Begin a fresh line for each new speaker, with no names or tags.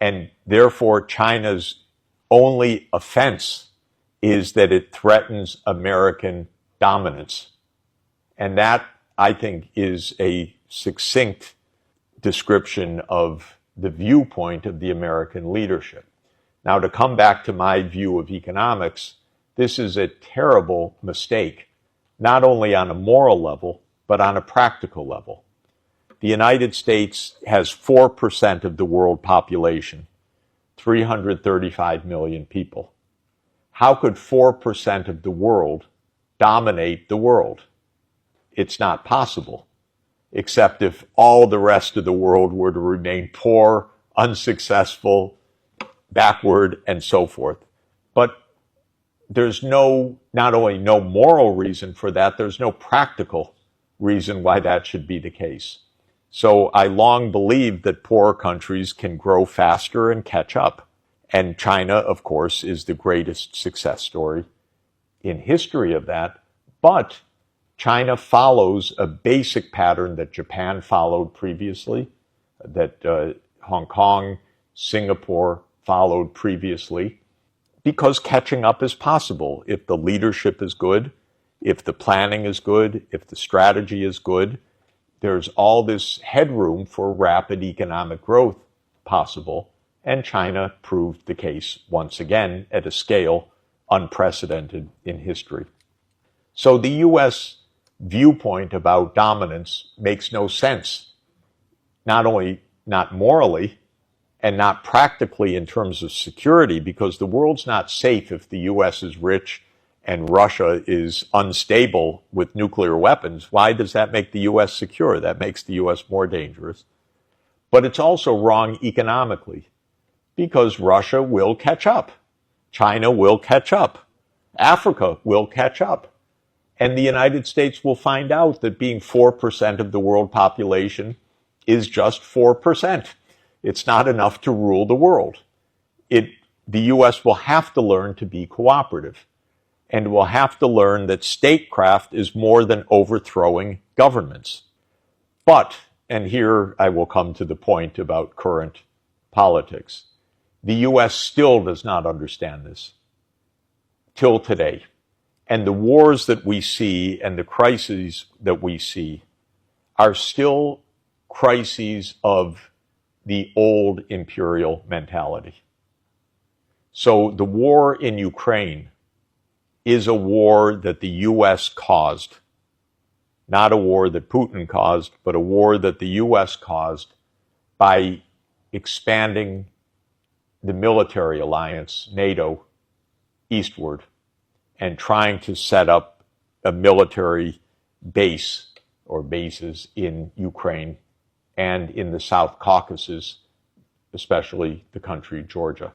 And therefore, China's only offense is that it threatens American dominance. And that, I think, is a succinct description of the viewpoint of the American leadership. Now, to come back to my view of economics, this is a terrible mistake, not only on a moral level, but on a practical level. The United States has 4% of the world population, 335 million people. How could 4% of the world dominate the world? It's not possible, except if all the rest of the world were to remain poor, unsuccessful, backward, and so forth. But there's not only no moral reason for that, there's no practical reason why that should be the case. So I long believed that poorer countries can grow faster and catch up. And China, of course, is the greatest success story in history of that. But China follows a basic pattern that Japan followed previously, that Hong Kong, Singapore followed previously, because catching up is possible if the leadership is good, if the planning is good, if the strategy is good. There's all this headroom for rapid economic growth possible, and China proved the case once again at a scale unprecedented in history. So the U.S. viewpoint about dominance makes no sense, not only not morally and not practically in terms of security, because the world's not safe if the U.S. is rich and Russia is unstable with nuclear weapons. Why does that make the U.S. secure? That makes the U.S. more dangerous. But it's also wrong economically, because Russia will catch up. China will catch up. Africa will catch up. And the United States will find out that being 4% of the world population is just 4%. It's not enough to rule the world. The U.S. will have to learn to be cooperative, and will have to learn that statecraft is more than overthrowing governments. But, and here I will come to the point about current politics, the U.S. still does not understand this till today. And the wars that we see and the crises that we see are still crises of the old imperial mentality. So the war in Ukraine is a war that the U.S. caused, not a war that Putin caused, but a war that the U.S. caused by expanding the military alliance, NATO, eastward, and trying to set up a military base or bases in Ukraine and in the South Caucasus, especially the country Georgia.